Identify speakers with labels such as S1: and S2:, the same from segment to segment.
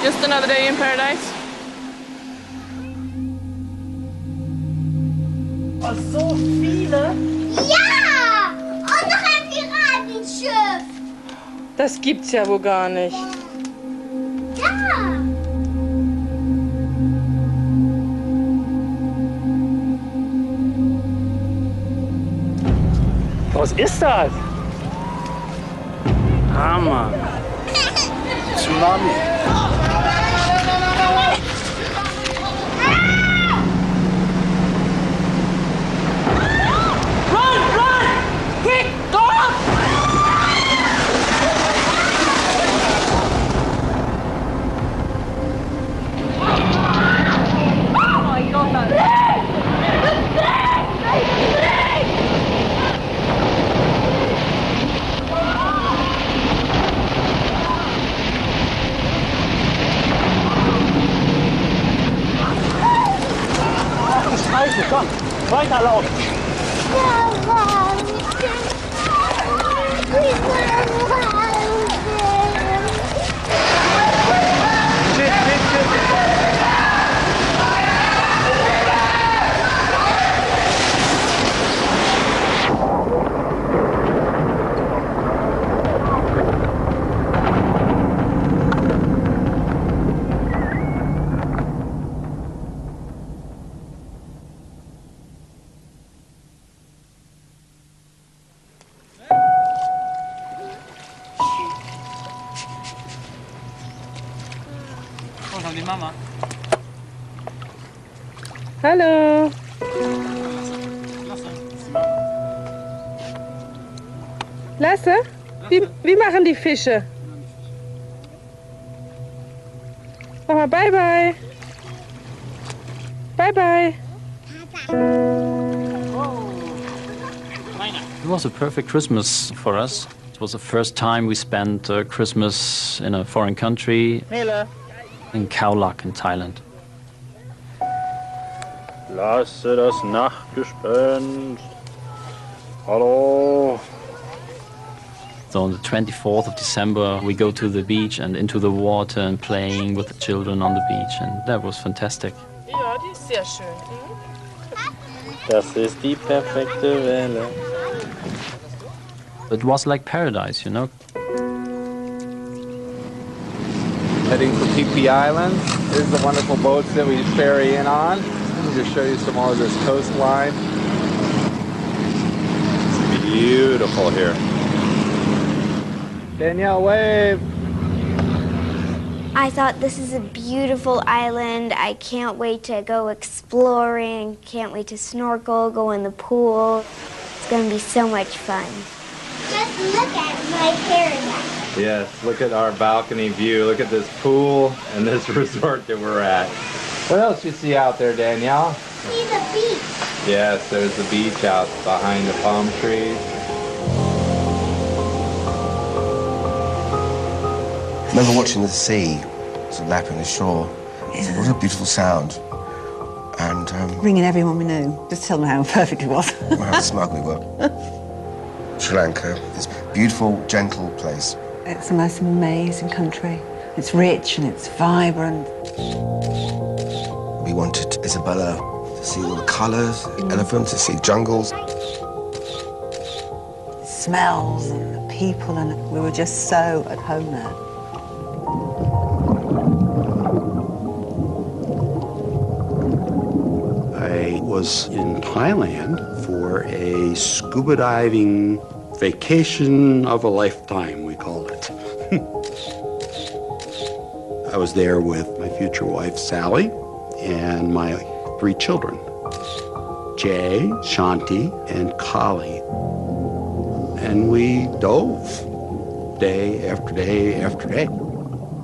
S1: Just another day in paradise.
S2: Oh, so viele!
S3: Ja! Und noch ein Piratenschiff!
S1: Das gibt's ja wohl gar nicht.
S3: Ja!
S2: Was ist das? Hammer! Tsunami! Komm, weiterlaufen! Die Mama.
S1: Hallo. Lasse? Wie machen die Fische? Mach mal bye bye. Bye bye.
S4: It was a perfect Christmas for us. It was the first time we spent Christmas in a foreign country. In Khao Lak in Thailand.
S5: Lasse das Nachtgespenst. Hallo.
S4: So on the 24th of December, we go to the beach and into the water and playing with the children on the beach, and that was fantastic.
S1: Ja, die ist sehr schön.
S5: Das ist die perfekte Welle.
S4: It was like paradise, you know.
S6: Heading for Phi Island. Here's the wonderful boats that we ferry in on. Let me just show you some more of this coastline.
S5: It's beautiful here.
S6: Danielle, wave.
S3: I thought this is a beautiful island. I can't wait to go exploring. Can't wait to snorkel, go in the pool. It's going to be so much fun. Just look at my paradise.
S6: Yes, look at our balcony view. Look at this pool and this resort that we're at. What else you see out there, Danielle?
S3: See the beach.
S6: Yes, there's the beach out behind the palm trees.
S7: I remember watching the sea sort of lapping the shore. Yeah. What a beautiful sound. And
S8: ringing everyone we knew, just tell them how perfect it was.
S7: how smug we were. Sri Lanka is a beautiful, gentle place.
S8: It's the most amazing country. It's rich and it's vibrant.
S7: We wanted Isabella to see all the colours, elephants, to see jungles.
S8: The smells and the people, and we were just so at home there.
S9: I was in Thailand for a scuba diving vacation of a lifetime, we called it. I was there with my future wife, Sally, and my 3 children, Jay, Shanti, and Kali. And we dove day after day after day.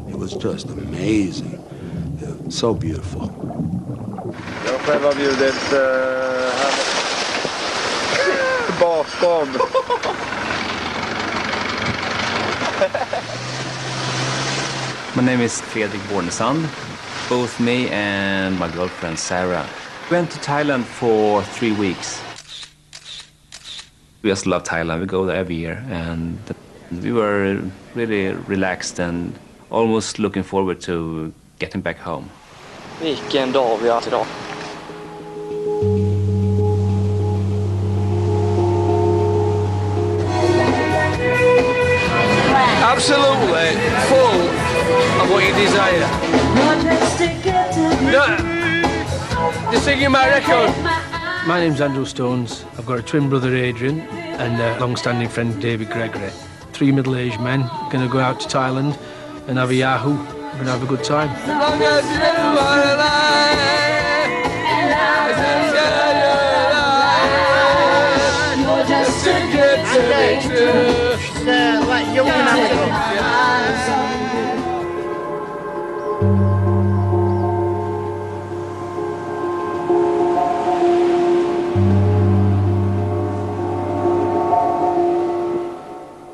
S9: It was just amazing. It was so beautiful.
S5: Jag själv har bjudit bakom.
S10: My name is Fredrik Bornesand. Both me and my girlfriend Sarah went to Thailand for 3 weeks. We just love Thailand. We go there every year, and we were really relaxed and almost looking forward to getting back home.
S11: Vilken dag vi har haft idag. Absolutely full of what you desire. No, you're singing my record.
S12: My name's Andrew Stones. I've got a twin brother, Adrian, and a long-standing friend, David Gregory. 3 middle-aged men going to go out to Thailand and have a yahoo. We're going to have a good time.
S11: As long as you are alive, you're just too good to be true.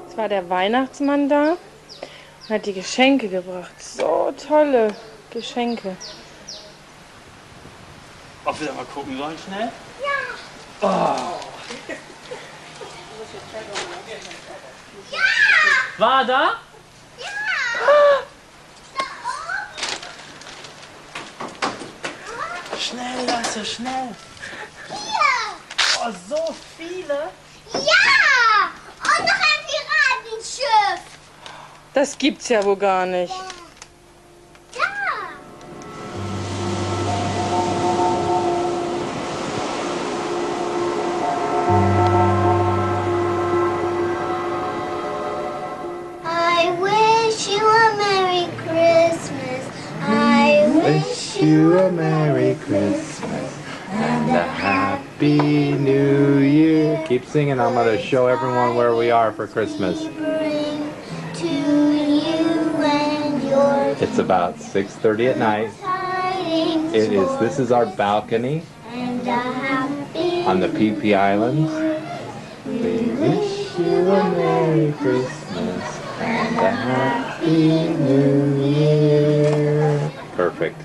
S1: Es war der Weihnachtsmann da und hat die Geschenke gebracht. So tolle Geschenke.
S2: Ob wir da mal gucken sollen, schnell?
S1: Ja!
S2: Oh. War er da?
S1: Ja!
S2: Schnell, Leute, schnell!
S1: Hier!
S2: Oh, so viele!
S3: Ja! Und noch ein Piratenschiff!
S1: Das gibt's ja wohl gar nicht.
S3: Ja! I wish you a Merry Christmas. I wish
S6: you a Merry Christmas and a Happy New Year. Keep singing. I'm going to show everyone where we are for Christmas.
S3: bring to you and yours.
S6: It's about 6:30 at night.
S3: Tidings
S6: This is our balcony
S3: and a happy
S6: on the PP Islands. We wish you a Merry Christmas and a Happy New Year. Perfect.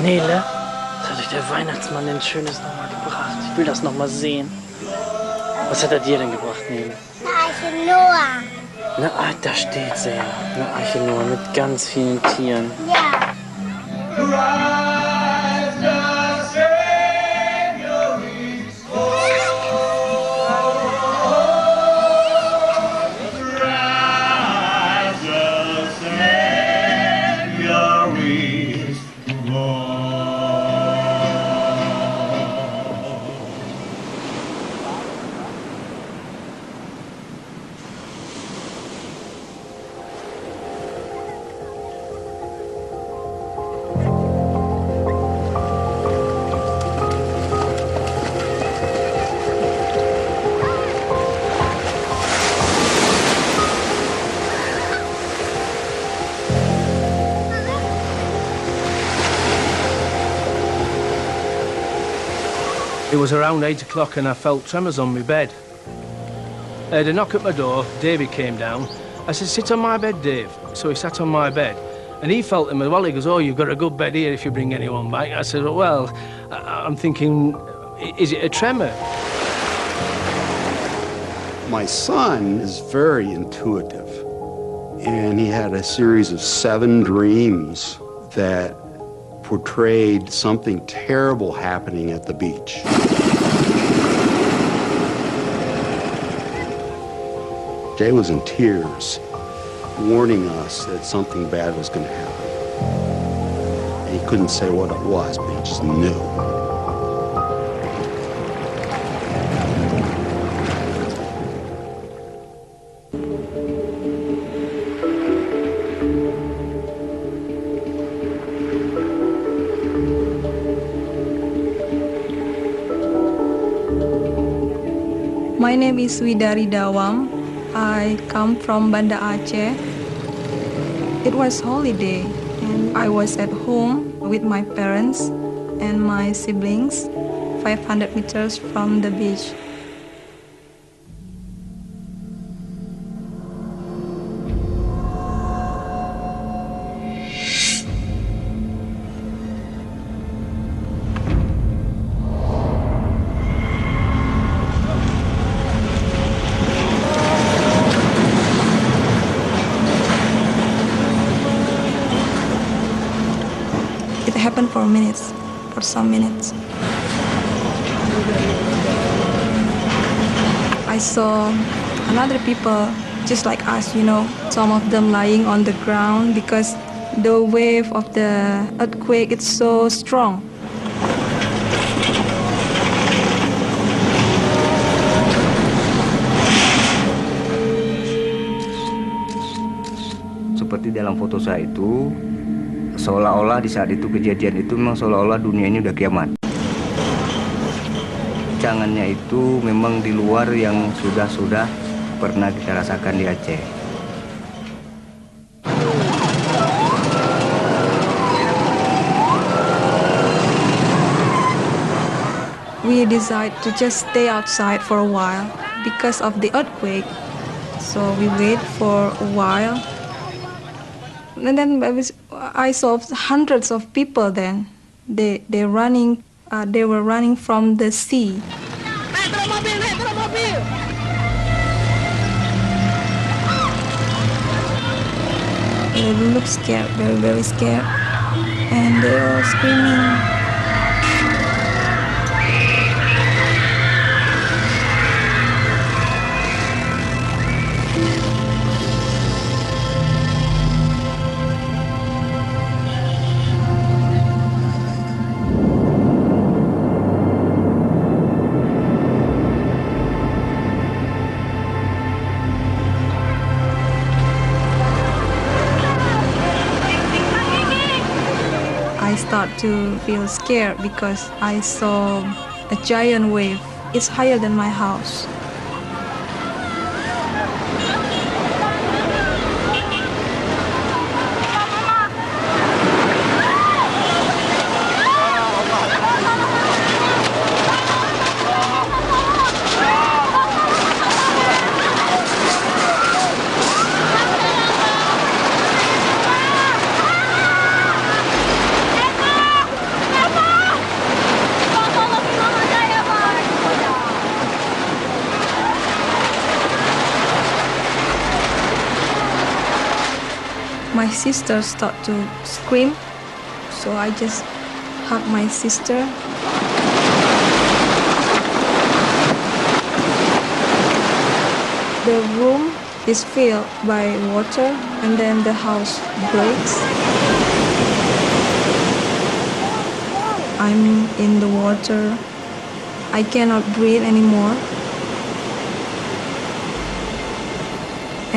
S2: Nele, was hat euch der Weihnachtsmann denn Schönes nochmal gebracht? Ich will das nochmal sehen. Was hat er dir denn gebracht, Nele?
S3: Arche Noah.
S2: Da steht sie ja. Eine Arche Noah mit ganz vielen Tieren.
S3: Ja.
S12: It was around 8 o'clock and I felt tremors on my bed. I had a knock at my door. Davey came down. I said, sit on my bed, Dave. So he sat on my bed. And he felt him as well. He goes, oh, you've got a good bed here if you bring anyone back. I said, well, I'm thinking, is it a tremor?
S9: My son is very intuitive, and he had a series of 7 dreams that portrayed something terrible happening at the beach. Jay was in tears, warning us that something bad was going to happen. And he couldn't say what it was, but he just knew.
S13: My name is Widari Dawam. I come from Banda Aceh. It was holiday and I was at home with my parents and my siblings, 500 meters from the beach. happened for minutes, for some minutes. I saw another people just like us, some of them lying on the ground because the wave of the earthquake is so strong.
S14: Seperti dalam foto saya itu, seolah-olah di saat itu kejadian itu memang seolah-olah dunia ini udah kiamat. Cangannya itu memang di luar yang sudah pernah kita rasakan di Aceh.
S13: We decided to just stay outside for a while because of the earthquake. So we wait for a while. And then I saw hundreds of people then. They were running from the sea. They look scared, very, very scared. And they were screaming. I start to feel scared because I saw a giant wave. It's higher than my house. My sister started to scream, so I just hugged my sister. The room is filled by water, and then the house breaks. I'm in the water. I cannot breathe anymore.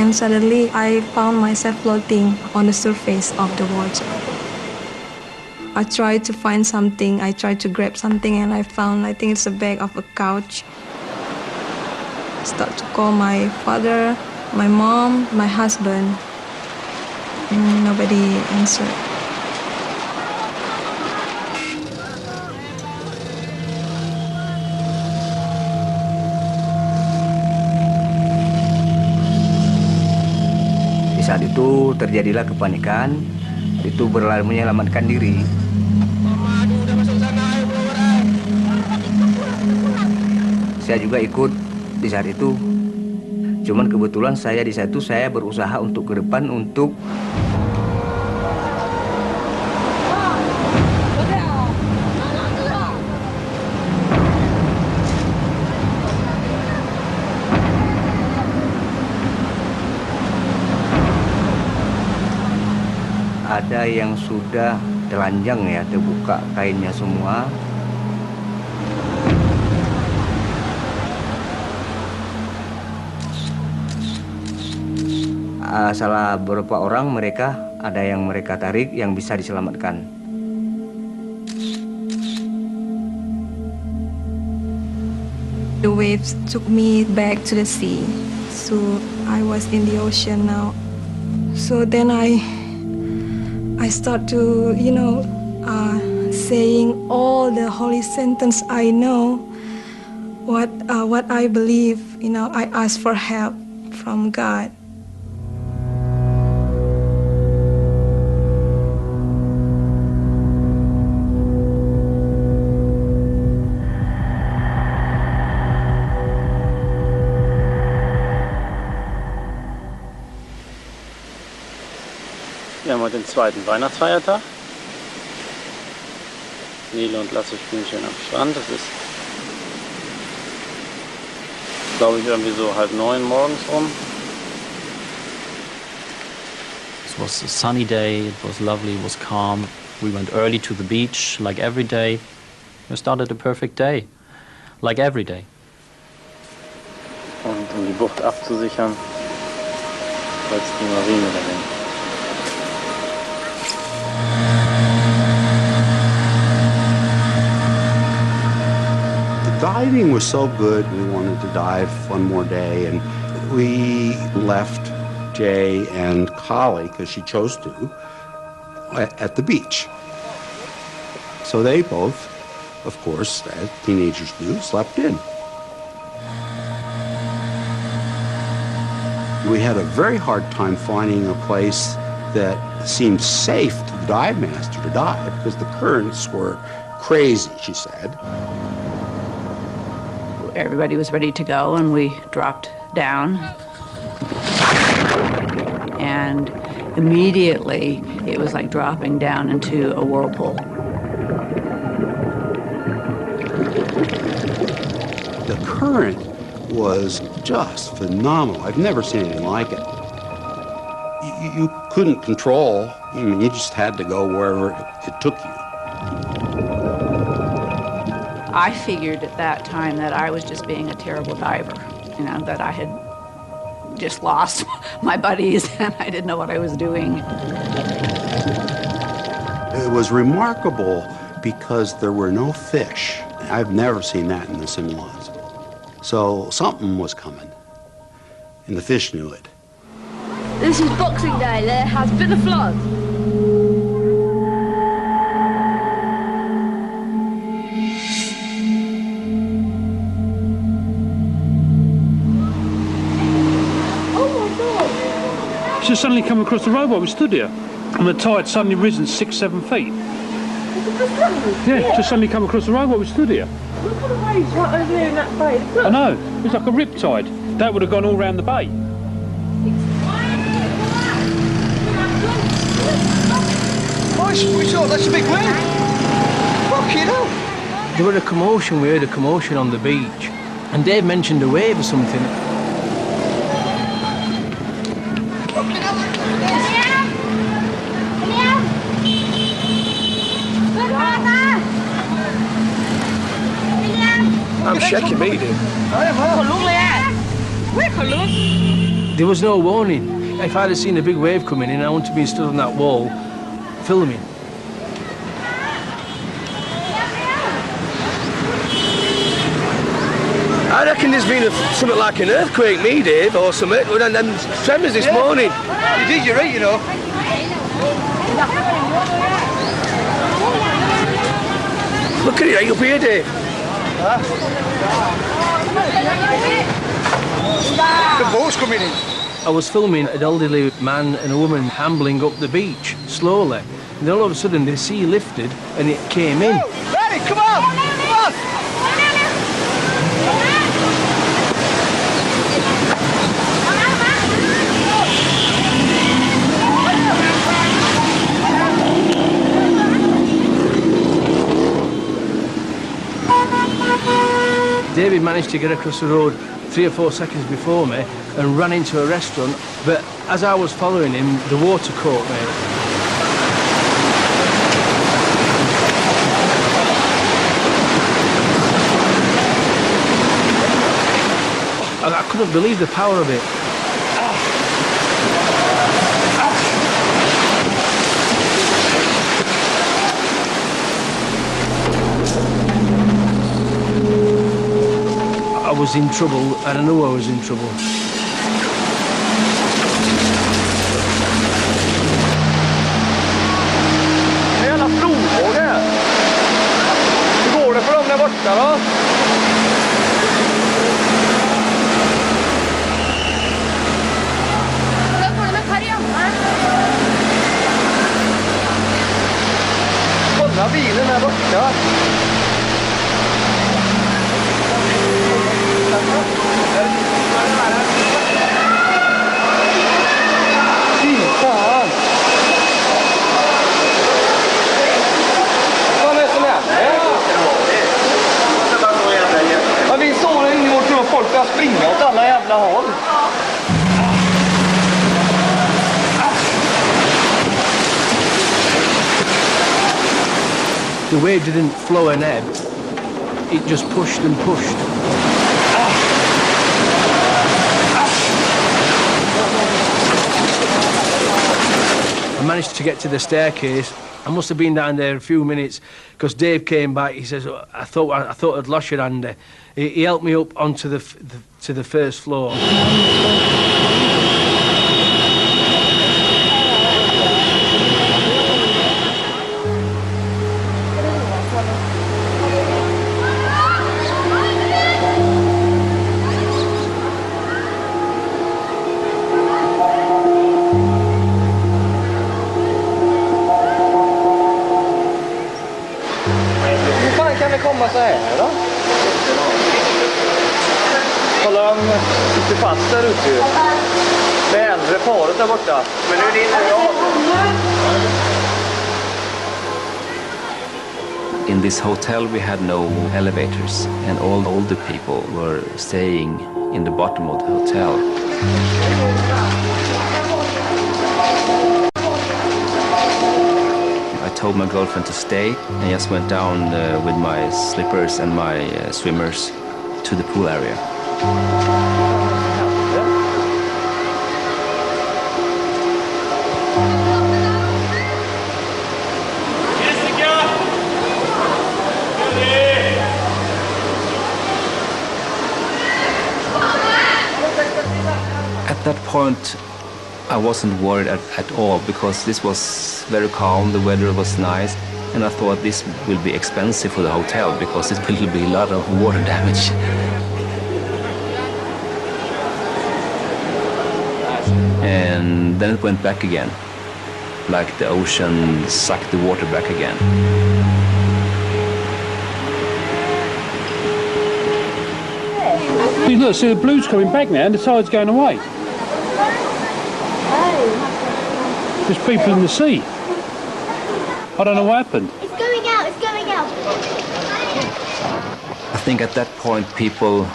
S13: And suddenly I found myself floating on the surface of the water. I tried to find something, I tried to grab something, and I think it's the back of a couch. I start to call my father, my mom, my husband. Nobody answered.
S14: Saat itu terjadilah kepanikan, itu berlari menyelamatkan diri. Saya juga ikut di saat itu. Cuman kebetulan saya di saat itu saya berusaha untuk ke depan untuk ada yang sudah telanjang ya, terbuka kainnya semua. Salah beberapa orang mereka ada yang mereka tarik yang bisa diselamatkan.
S13: The waves took me back to the sea, so I was in the ocean now. So then I start to, saying all the holy sentence I know, what I believe, I ask for help from God.
S4: Wir haben heute den zweiten Weihnachtsfeiertag.
S6: Nele und Lasse spielen schön am Strand. Das ist, glaube ich, irgendwie so 8:30 morgens rum.
S4: It was a sunny day, it was lovely, it was calm. We went early to the beach, like every day. We started a perfect day, like every day.
S6: Und um die Bucht abzusichern, falls die Marine dahin.
S9: The diving was so good, we wanted to dive one more day, and we left Jay and Collie, because she chose to, at the beach. So they both, of course, as teenagers do, slept in. We had a very hard time finding a place that seemed safe to the dive master to dive, because the currents were crazy, she said.
S15: Everybody was ready to go, and we dropped down. And immediately, it was like dropping down into a whirlpool.
S9: The current was just phenomenal. I've never seen anything like it. You couldn't control. I mean, you just had to go wherever it took you.
S15: I figured at that time that I was just being a terrible diver, you know, that I had just lost my buddies and I didn't know what I was doing.
S9: It was remarkable because there were no fish. I've never seen that in the Similons. So something was coming, and the fish knew it.
S16: This is Boxing Day. There has been a flood.
S17: Just suddenly come across the road while we stood here, and the tide suddenly risen 6-7 feet. Yeah, just suddenly come across the road while we stood here.
S1: Look at the waves right over there in that bay. Look.
S17: I know, it's like a rip tide. That would have gone all round the bay.
S11: We saw that's a big wave. Fucking hell.
S12: There was a commotion, we heard a commotion on the beach, and Dave mentioned a wave or something.
S11: I'm shaking me, dude.
S12: There was no warning. If I'd have seen a big wave coming in, I wouldn't have been stood on that wall filming.
S11: I reckon there's been something like an earthquake, me, Dave, or something, and then tremors this morning. You did, you're right, you know. Look at it, right up here, Dave. The boat's coming in.
S12: I was filming an elderly man and a woman ambling up the beach, slowly. And then all of a sudden the sea lifted and it came in.
S11: Ready, come on! Come on!
S12: David managed to get across the road 3 or 4 seconds before me and ran into a restaurant, but as I was following him, the water caught me. I couldn't believe the power of it. I was in trouble, and I knew I was in trouble.
S11: Det är jävla flodvåg här. Hur går det för dem där borta då? Kolla bilen här borta.
S5: bara springa åt alla jävla håll.
S12: The wave didn't flow and ebb. It just pushed and pushed. I managed to get to the staircase. I must have been down there a few minutes because Dave came back. He says, I thought I'd lost you, Andy. He helped me up onto the first floor.
S5: Komma så här då? Kolla, de sitter fast där ute ju. Det äldre paret där borta. Men nu är det inte jag.
S10: In this hotel we had no elevators, and all the older people were staying in the bottom of the hotel. I told my girlfriend to stay and just went down with my slippers and my swimmers to the pool area. At that point, I wasn't worried at all because this was very calm, the weather was nice, and I thought this will be expensive for the hotel because it will be a lot of water damage. And then it went back again, like the ocean sucked the water back again.
S17: Look, see the blue's coming back now and the tide's going away. There's people in the sea. I don't know what happened.
S3: It's going out, it's going out.
S10: I think at that point people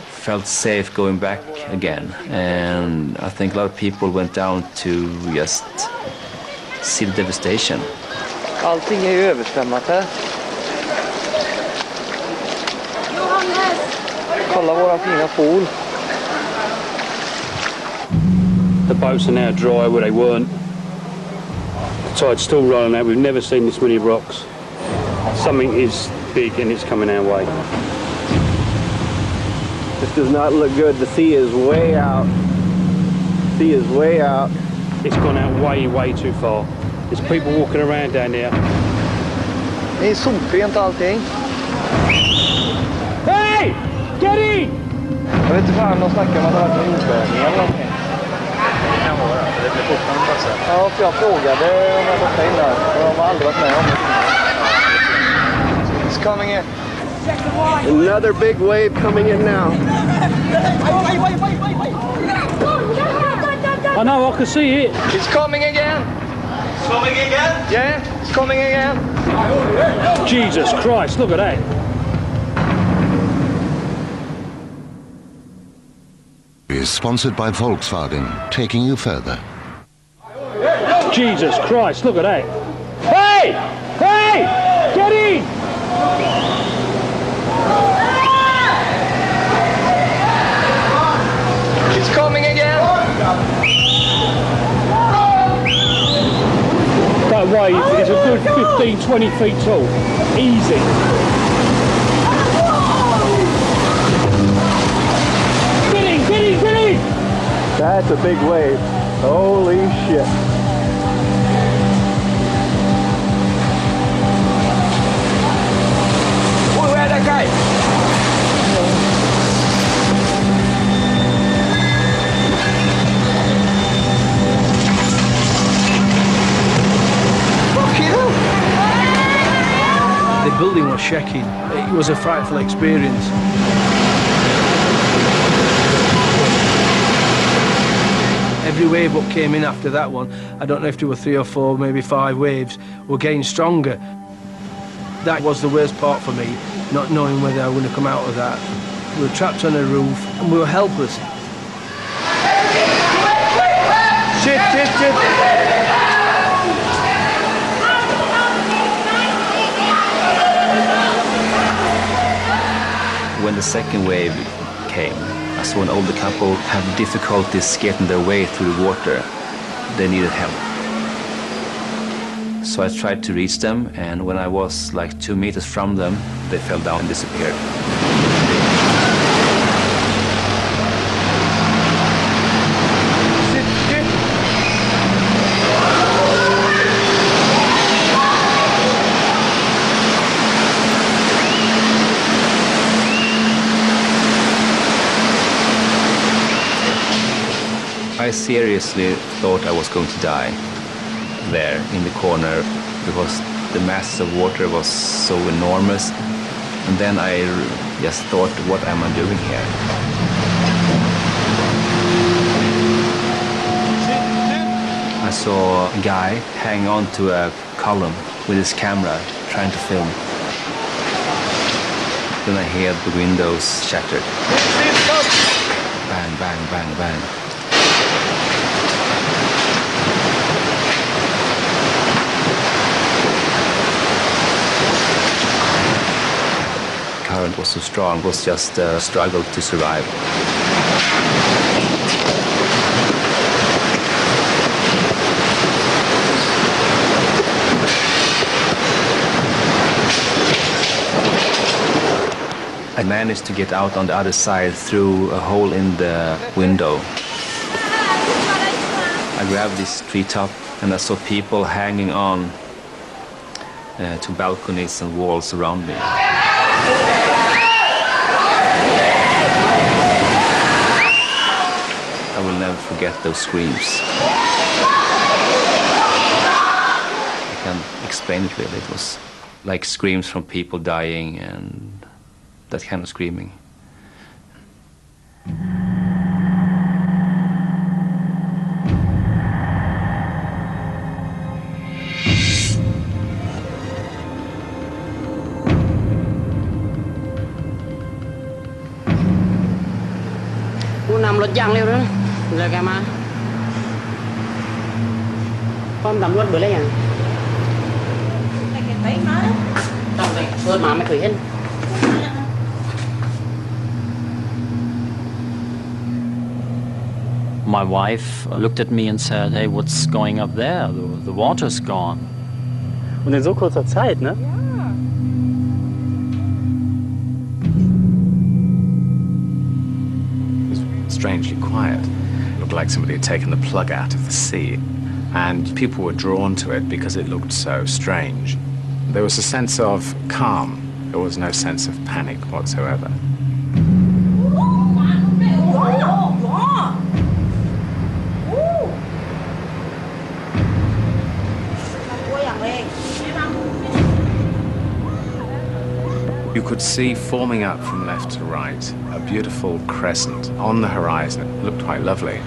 S10: felt safe going back again, and I think a lot of people went down to just see the devastation.
S5: Allting är ju översvämmat här. Kolla våra fina pool.
S17: The boats are now dry where they weren't. The tide's still rolling out. We've never seen this many rocks. Something is big and it's coming our way.
S5: This does not look good. The sea is way out. The sea is way out.
S17: It's gone out way, way too far. There's people walking around down there.
S5: Det är solrent allting.
S17: Hey! Get in!
S5: Jag vet inte fan, de snackar om att det har varit en jordbävning eller någonting. Det kan vara, för det blir fortfarande bara så. Ja, för jag frågade om jag var in där. Och de har aldrig varit med om det. It's coming in.
S11: Another big wave coming in now.
S17: I know, I can see it.
S5: It's coming again. Coming again? Yeah, it's coming again.
S17: Jesus Christ, look at that.
S18: Is sponsored by Volkswagen, taking you further.
S17: Jesus Christ, look at that. Hey! Hey! Get in!
S5: It's coming again.
S17: That wave is a good 15-20 feet tall. Easy.
S5: That's a big wave. Holy shit.
S11: Where are that guy?
S12: The building was shaking. It was a frightful experience. Every wave what came in after that one, I don't know if there were 3 or 4, maybe 5 waves, were getting stronger. That was the worst part for me, not knowing whether I was going to come out of that. We were trapped on a roof and we were helpless.
S5: Shit, shit, shit!
S10: When the second wave came, I saw an older couple have difficulties getting their way through the water. They needed help. So I tried to reach them, and when I was like 2 meters from them, they fell down and disappeared. I seriously thought I was going to die there in the corner because the mass of water was so enormous. And then I just thought, what am I doing here? I saw a guy hang on to a column with his camera trying to film. Then I heard the windows shattered. Bang, bang, bang, bang. The current was so strong, it was just a struggle to survive. I managed to get out on the other side through a hole in the window. I grabbed this treetop and I saw people hanging on to balconies and walls around me. I will never forget those screams. I can't explain it really. It was like screams from people dying and that kind of screaming.
S2: Nằm lột giang liêu đó, rồi cái mà con tắm luôn bữa lấy à? Tao vậy, thôi mà mày thủy hết.
S4: My wife looked at me and said, "Hey, what's going up there? The water's gone."
S17: Und in so kurzer Zeit, ne?
S6: Strangely quiet. It looked like somebody had taken the plug out of the sea. And people were drawn to it because it looked so strange. There was a sense of calm. There was no sense of panic whatsoever. You could see forming up from left to right a beautiful crescent on the horizon. It looked quite lovely.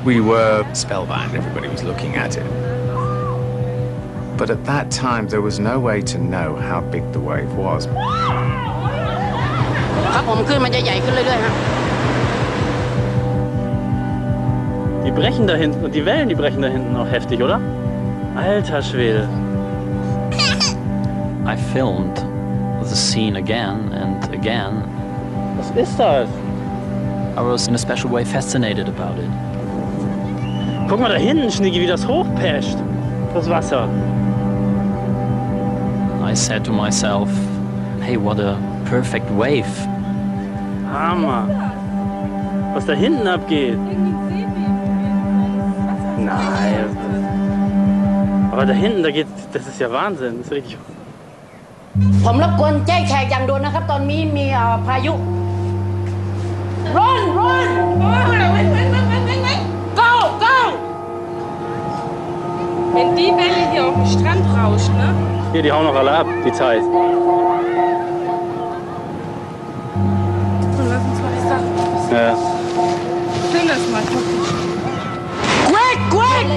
S6: We were spellbound, everybody was looking at it. But at that time, there was no way to know how big the wave was.
S17: Die brechen da hinten und die Wellen, die brechen da hinten auch heftig, oder? Alter Schwede.
S4: I filmed the scene again and again.
S17: Was ist das?
S4: I was in a special way fascinated about it.
S17: Guck mal da hinten, Schnicki, wie das hochpescht. Das Wasser.
S4: I said to myself, hey, what a perfect wave.
S17: Hammer. Was da hinten abgeht. Nein. Aber da hinten, da geht, das ist ja Wahnsinn. Das ist richtig.
S2: ผมรบกวนแจ้งแขกอย่างด่วนนะครับตอนนี้มีพายุ Run Go
S1: Wenn die Welle hier auf den Strand rauscht, ne?
S17: Hier, die hauen noch alle ab, die Zeit.
S1: So, lass uns mal die Sachen.
S17: Ja.
S1: Film das mal, guck.
S2: Quick Run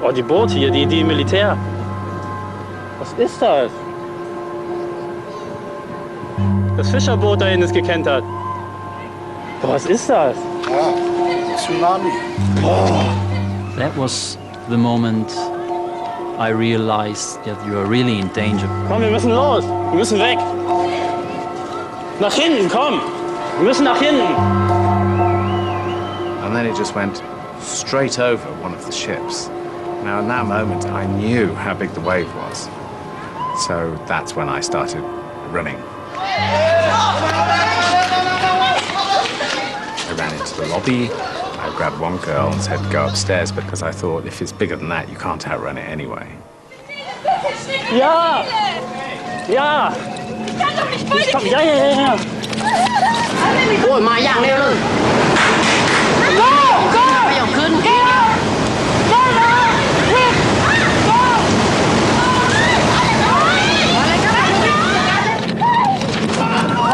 S17: Oh, die Boote hier, die Militär. Was ist das? Das Fischerboot da hinten ist gekentert. Boah, was ist das?
S19: Tsunami.
S4: That was the moment I realized that you are really in danger.
S17: Komm, wir müssen los. Wir müssen weg. Nach hinten, komm. Wir müssen nach hinten.
S6: And then it just went straight over one of the ships. Now, in that moment, I knew how big the wave was. So that's when I started running. I ran into the lobby. I grabbed one girl and said, go upstairs, because I thought if it's bigger than that, you can't outrun it anyway.
S17: Ja! Ja! Komm, ja, ja, ja, ja.
S20: โอ้ยมาอย่างเร็วเลยไม่ยอมขึ้น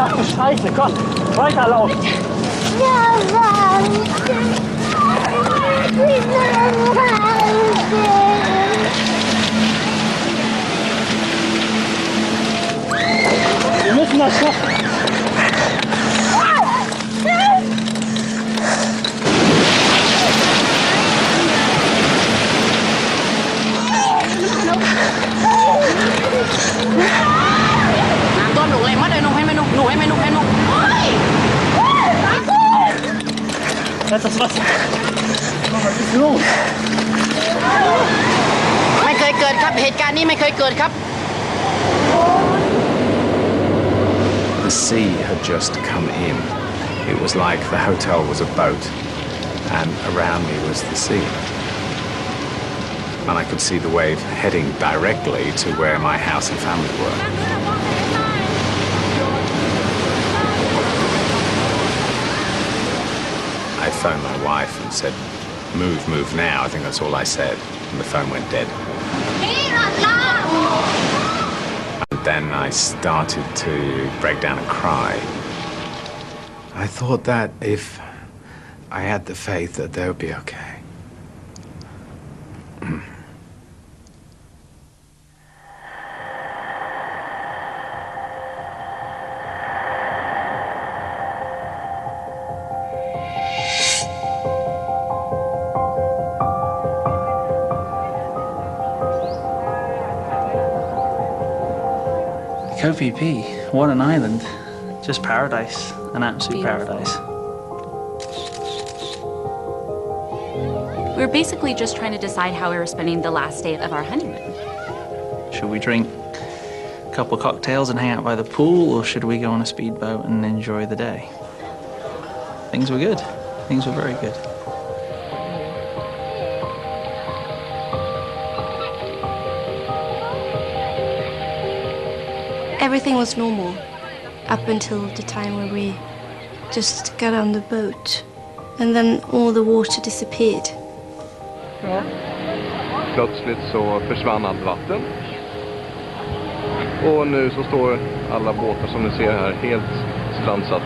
S17: Ach du Scheiße, komm, weiterlaufen. Wir müssen das schaffen.
S20: Nụ lên mất đây, nụ hay mày nụ, nụ hay mày nụ, hay nụ.
S17: Das ist was. Was ist los?
S20: ไม่เคยเกิดครับเหตุการณ์นี้ไม่เคยเกิดครับ
S6: The sea had just come in. It was like the hotel was a boat, and around me was the sea. And I could see the wave heading directly to where my house and family were. I phoned my wife and said, move, move now. I think that's all I said. And the phone went dead. And then I started to break down and cry. I thought that if I had the faith that they would be okay.
S2: Koh Phi, what an island. Just paradise, an absolute paradise.
S21: We were basically just trying to decide how we were spending the last day of our honeymoon.
S2: Should we drink a couple of cocktails and hang out by the pool, or should we go on a speedboat and enjoy the day? Things were good. Things were very good.
S22: Everything was normal up until the time where we just got on the boat, and then all the water disappeared.
S5: Ja. Plötsligt så försvann allt vatten. Och nu så står alla båtar som ni ser här helt strandsatt.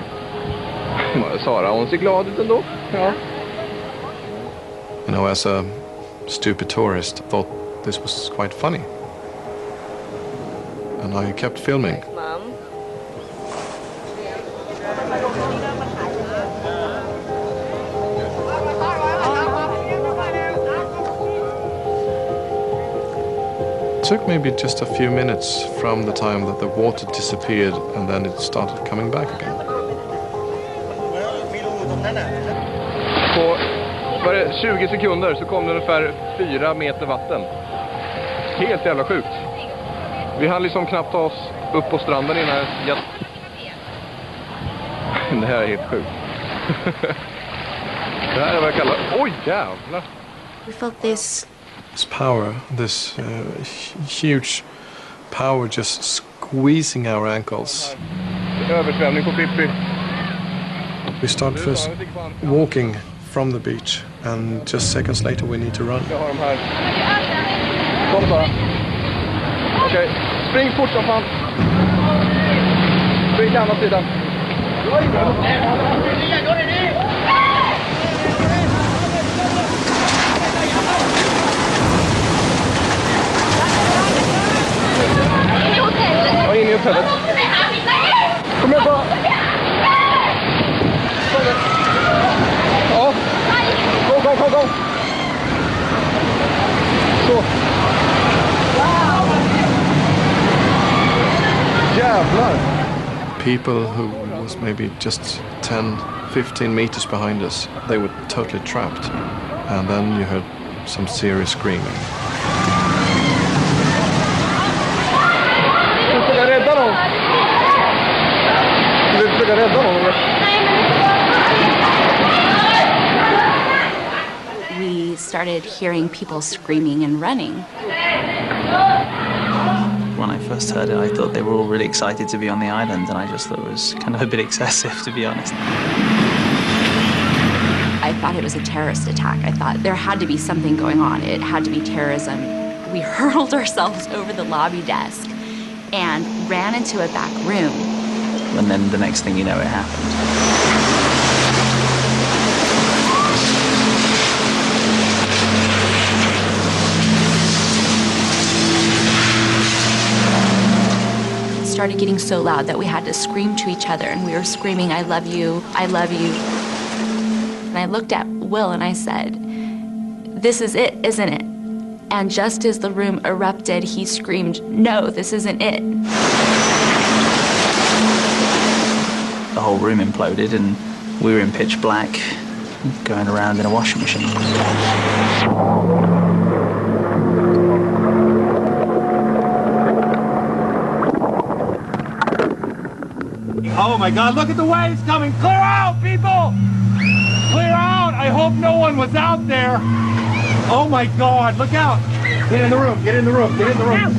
S5: Sara, hon ser glad ut ändå. Ja.
S23: You know, as a stupid tourist, I thought this was quite funny. And I kept filming. It took maybe just a few minutes from the time that the water disappeared and then it started coming back again.
S5: På var det 20 sekunder så kom det ungefär 4 meter vatten. Helt jävla sjukt. Vi hann liksom knappt ta oss upp på stranden innan jag... Det här är helt sjukt. Det här är vad jag kallar... Oj, jävlar!
S22: We felt this
S23: power, this huge power just squeezing our ankles.
S5: Översvämning på Pippi.
S23: We start first walking from the beach and just seconds later we need to run.
S5: Jag har dem här. Kom bara. Okej, spring fort som fan. Spring till andra sidan. Ja, in i hotellet. Kom igen då! Ja. Go! Så. Jävlar!
S23: People who was maybe just 10-15 meters behind us, they were totally trapped. And then you heard some serious screaming.
S5: Du försöker rädda någon? Du försöker rädda någon eller?
S21: We started hearing people screaming and running.
S2: When I first heard it, I thought they were all really excited to be on the island, and I just thought it was kind of a bit excessive, to be honest.
S21: I thought it was a terrorist attack. I thought there had to be something going on. It had to be terrorism. We hurled ourselves over the lobby desk and ran into a back room.
S2: And then the next thing you know, it happened.
S21: Started getting so loud that we had to scream to each other, and we were screaming, "I love you, I love you." And I looked at Will and I said, "This is it, isn't it?" And just as the room erupted, he screamed, "No, this isn't it."
S2: The whole room imploded, and we were in pitch black, going around in a washing machine.
S7: Oh my God, look at the waves coming! Clear out, people! Clear out! I hope no one was out there! Oh my God, look out! Get in the room, get in the room, get in the room!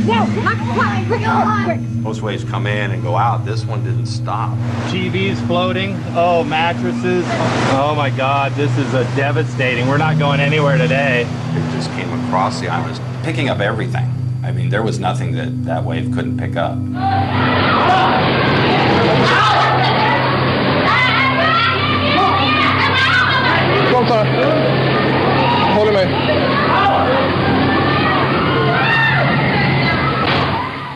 S8: Most waves come in and go out. This one didn't stop.
S7: TVs floating. Oh, mattresses. Oh my God, this is devastating. We're not going anywhere today.
S8: It just came across the island, picking up everything. I mean, there was nothing that wave couldn't pick up.
S5: Kom Sara. Håller mig.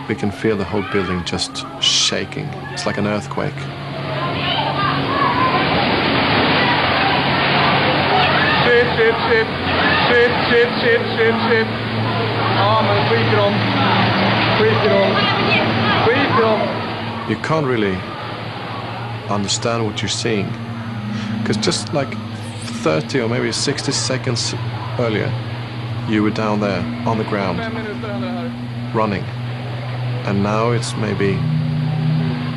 S23: We can feel the whole building just shaking. It's like an earthquake.
S5: Shit. Ja, men skit i dem.
S23: You can't really understand what you're seeing. Because just like 30 or maybe 60 seconds earlier, you were down there on the ground, running. And now it's maybe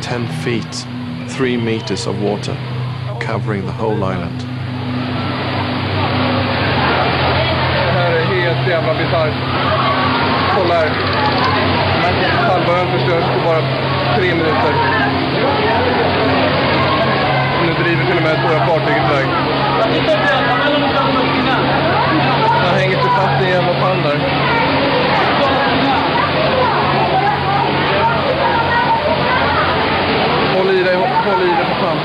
S23: 10 feet, 3 meters of water covering the whole island.
S5: Det här är helt jävla bisarrt. Kolla här. Halvön förstörs på bara 3 minuter. Nu driver till och med stora fartyget iväg. Han hänger sig fast i en jävla pann där. Håll i dig för fan.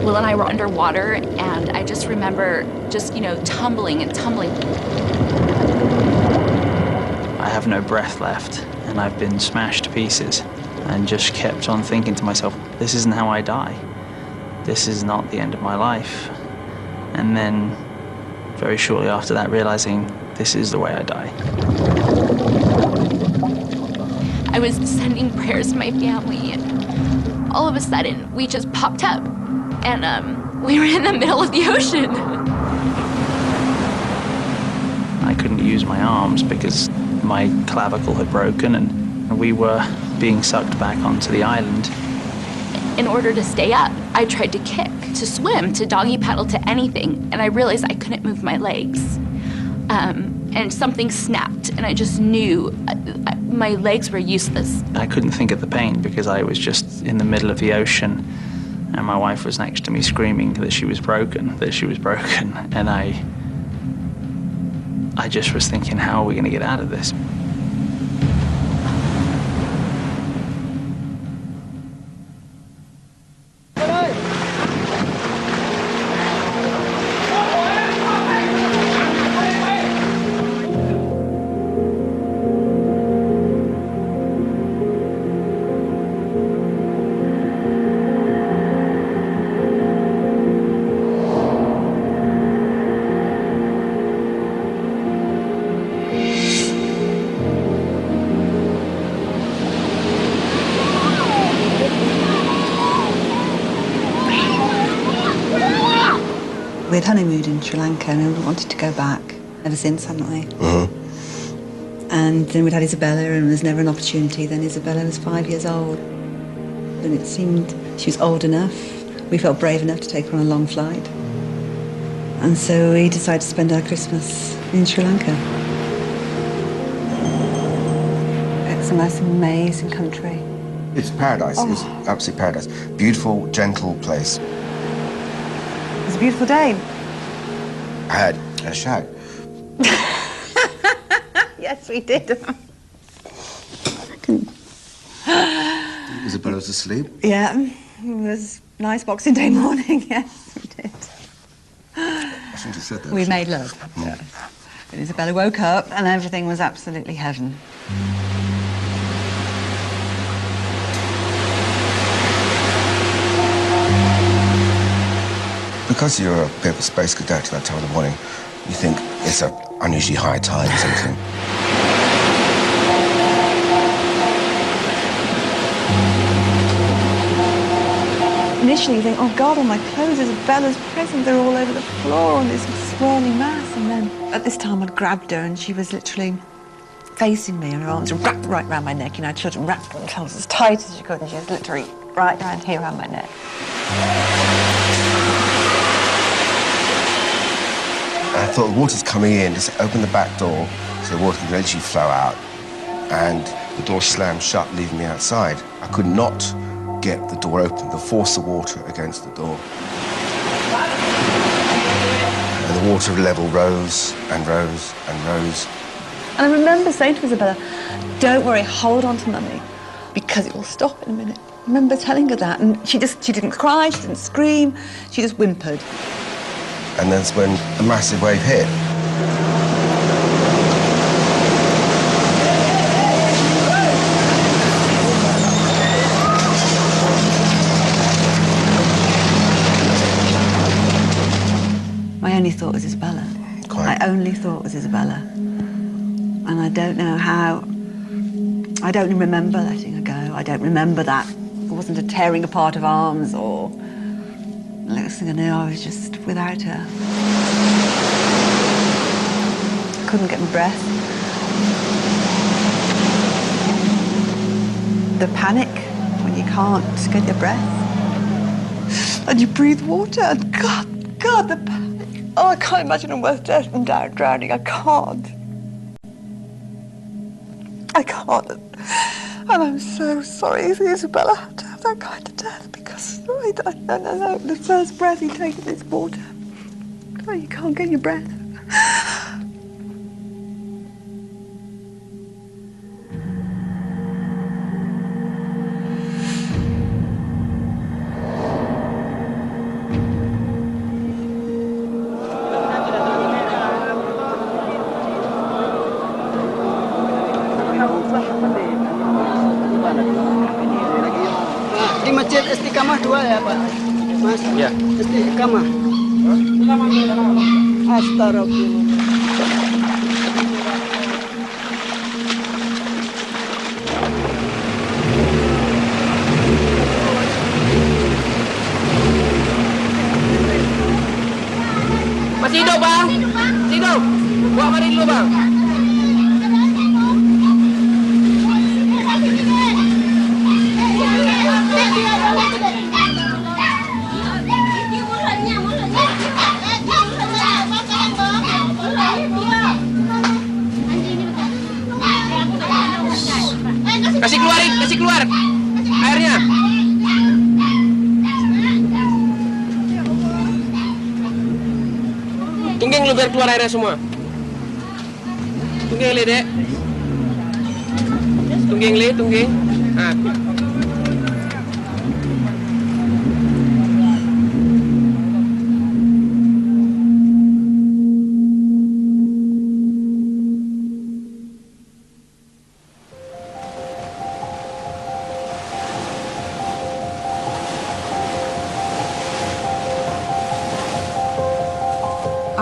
S21: Will and I were underwater, and I just remember tumbling and tumbling.
S2: I have no breath left, and I've been smashed to pieces, and just kept on thinking to myself, this isn't how I die. This is not the end of my life. And then, very shortly after that, realizing this is the way I die.
S21: I was sending prayers to my family, and all of a sudden, we just popped up, and we were in the middle of the ocean.
S2: I couldn't use my arms because my clavicle had broken, and we were being sucked back onto the island.
S21: In order to stay up, I tried to kick, to swim, to doggy paddle, to anything, and I realized I couldn't move my legs. And something snapped, and I just knew my legs were useless.
S2: I couldn't think of the pain because I was just in the middle of the ocean, and my wife was next to me screaming that she was broken, and I just was thinking, how are we going to get out of this?
S13: We'd honeymooned in Sri Lanka and we wanted to go back ever since, hadn't we? And then we'd had Isabella and there was never an opportunity. Then Isabella was 5 years old and it seemed she was old enough. We felt brave enough to take her on a long flight. And so we decided to spend our Christmas in Sri Lanka. It's the most amazing country.
S14: It's paradise.
S13: Oh.
S14: It's absolute paradise. Beautiful, gentle place.
S13: It was a beautiful day.
S14: I had a shag.
S13: Yes, we did.
S14: Isabella was asleep.
S13: Yeah, it was nice Boxing Day morning, yes, we did.
S14: I shouldn't have said that.
S13: We made love. Yeah. And Isabella woke up and everything was absolutely heaven.
S14: Because you're a bit of a space cadet at that time of the morning, you think it's an unusually high tide or something.
S13: Initially you think, oh God, all my clothes, Isabella's presents, they're all over the floor on this swirling mass. And then at this time I'd grabbed her and she was literally facing me and her arms were wrapped right around my neck. You know, I'd sort of wrapped themselves as tight as she could and she was literally right around here around my neck.
S14: I thought the water's coming in, just open the back door so the water can literally flow out. And the door slammed shut, leaving me outside. I could not get the door open, the force of water against the door. And the water level rose and rose and rose.
S13: And I remember saying to Isabella, don't worry, hold on to Mummy, because it will stop in a minute. I remember telling her that, and she didn't cry, she didn't scream, she just whimpered.
S14: And that's when the massive wave hit.
S13: My only thought was Isabella.
S14: Quite.
S13: I only thought was Isabella. And I don't know how, I don't remember letting her go. I don't remember that. It wasn't a tearing apart of arms or, the next thing I knew, I was just without her. I couldn't get my breath. The panic when you can't get your breath. And you breathe water, and God, the panic. Oh, I can't imagine almost death and drowning. I can't. I can't. And I'm so sorry Isabella had to have that kind of death because no, the first breath you take in this water. Oh, you can't get your breath.
S20: Di Masjid Istiqamah 2 ya Pak? Mas?
S4: Ya.
S20: Istiqamah. Astagfirullah. Masih hidup Bang? Masih hidup? Buat mari dulu Bang. Kasih keluar airnya. Tunggeng lu biar keluar airnya semua. Tunggeng le dek. Tunggeng le, tunggeng. Ah.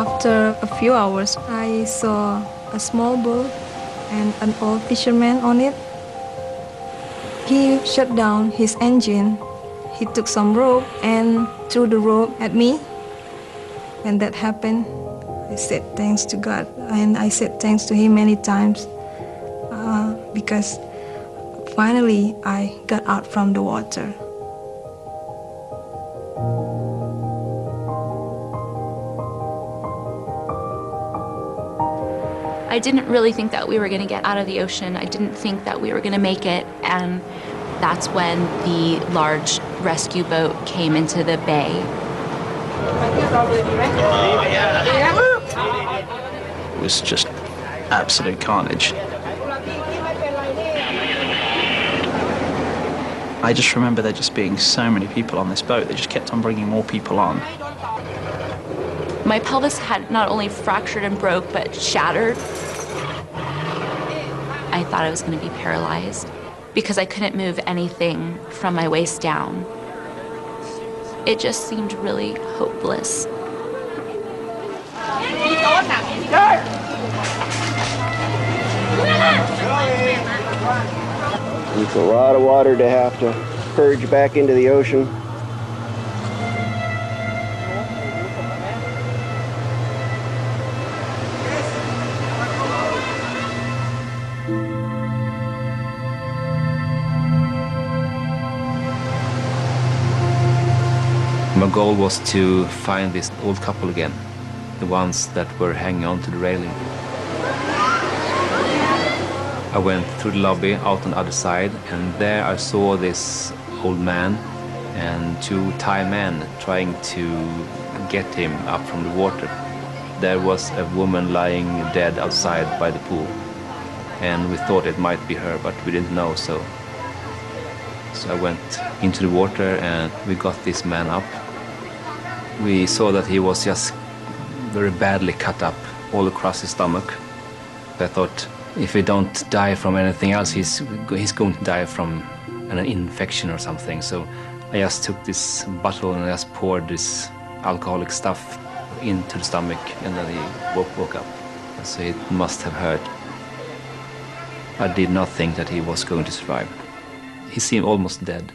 S22: After a few hours, I saw a small boat and an old fisherman on it. He shut down his engine. He took some rope and threw the rope at me. When that happened, I said thanks to God, and I said thanks to Him many times because finally I got out from the water.
S21: I didn't really think that we were going to get out of the ocean. I didn't think that we were going to make it, and that's when the large rescue boat came into the bay.
S2: It was just absolute carnage. I just remember there just being so many people on this boat. They just kept on bringing more people on.
S21: My pelvis had not only fractured and broke, but shattered. I thought I was going to be paralyzed because I couldn't move anything from my waist down. It just seemed really hopeless.
S9: It's a lot of water to have to purge back into the ocean.
S10: My goal was to find this old couple again, the ones that were hanging on to the railing. I went through the lobby out on the other side, and there I saw this old man and two Thai men trying to get him up from the water. There was a woman lying dead outside by the pool, and we thought it might be her, but we didn't know, so I went into the water and we got this man up. We saw that he was just very badly cut up all across his stomach. I thought, if he don't die from anything else, he's going to die from an infection or something. So I just took this bottle and I just poured this alcoholic stuff into the stomach, and then he woke up. So it must have hurt. I did not think that he was going to survive. He seemed almost dead.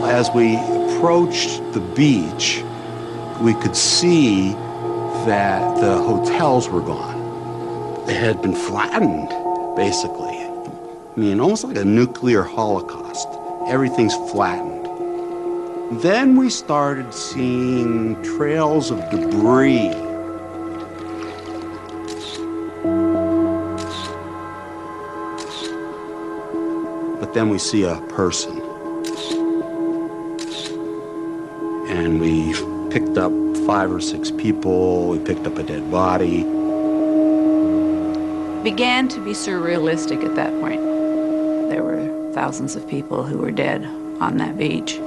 S15: As we approached the beach, we could see that the hotels were gone. They had been flattened, basically. I mean, almost like a nuclear holocaust. Everything's flattened. Then we started seeing trails of debris. But then we see a person. And we picked up 5 or 6 people, we picked up a dead body.
S16: It began to be surrealistic at that point. There were thousands of people who were dead on that beach.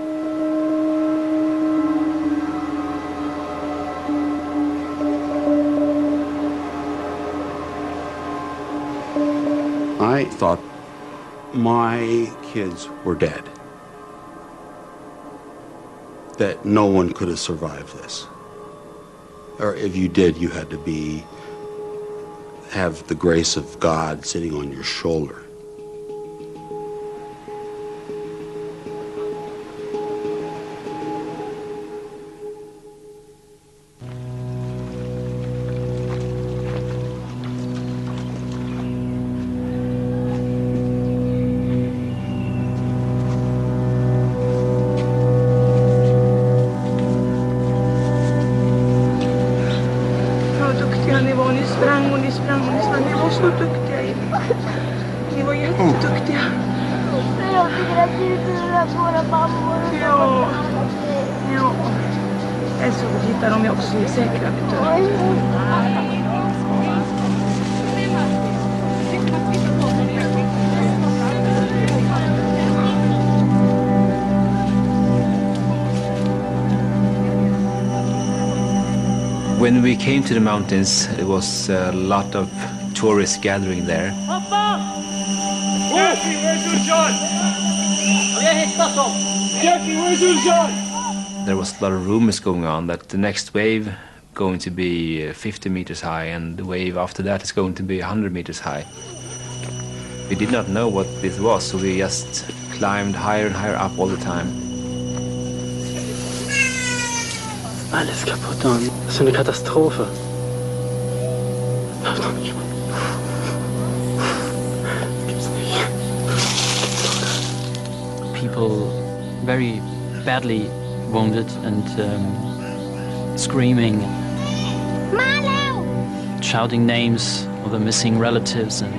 S15: I thought my kids were dead. That no one could have survived this. Or if you did, you had to have the grace of God sitting on your shoulder.
S10: When we came to the mountains, there was a lot of tourists gathering there.
S7: Jackie, where's your shot? Jackie, where's your shot?
S10: There was a lot of rumors going on that the next wave going to be 50 meters high, and the wave after that is going to be 100 meters high. We did not know what this was, so we just climbed higher and higher up all the time.
S17: Alles kaputt, Mann. Das ist eine Katastrophe.
S4: People very badly wounded and screaming, shouting names of the missing relatives, and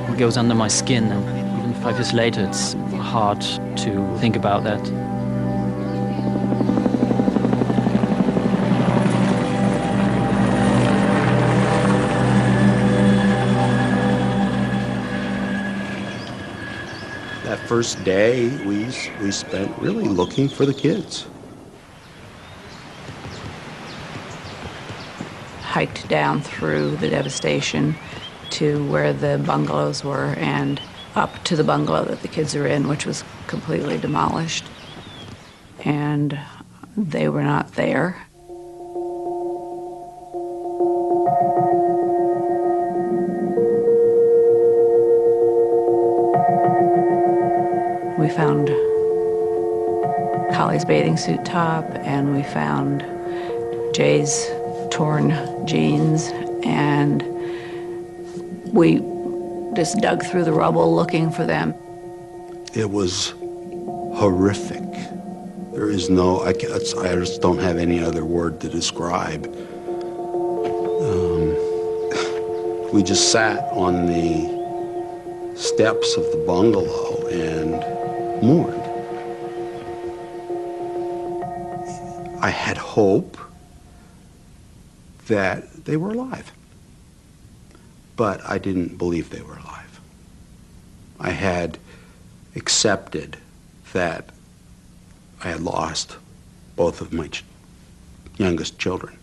S4: it goes under my skin. And even 5 years later, it's hard to think about that.
S15: That first day, we spent really looking for the kids.
S16: Hiked down through the devastation to where the bungalows were and up to the bungalow that the kids are in, which was completely demolished. And they were not there. We found Collie's bathing suit top, and we found Jay's torn jeans, and we just dug through the rubble looking for them.
S15: It was horrific. There is no, I just don't have any other word to describe. We just sat on the steps of the bungalow and mourned. I had hope that they were alive, but I didn't believe they were alive. I had accepted that I had lost both of my youngest children.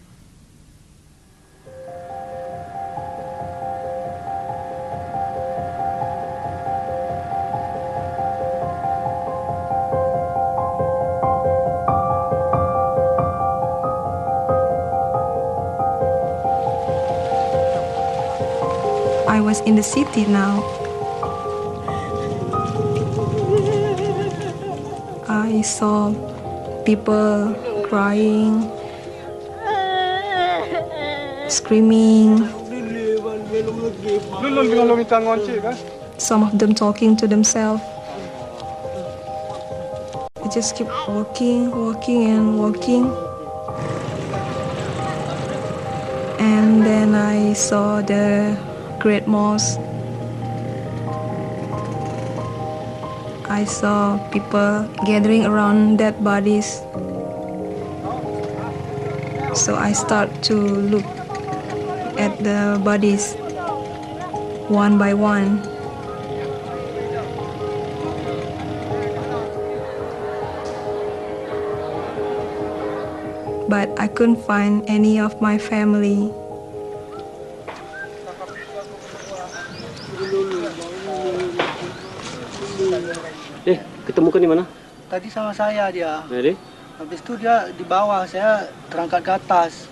S22: I was in the city now. I saw people crying, screaming, some of them talking to themselves. I just kept walking and walking. And then I saw the Great Mosque. I saw people gathering around dead bodies. So I start to look at the bodies one by one. But I couldn't find any of my family.
S17: Ketemukan di mana?
S3: Tadi sama saya dia.
S17: Jadi?
S3: Habis itu dia di bawah, saya terangkat ke atas.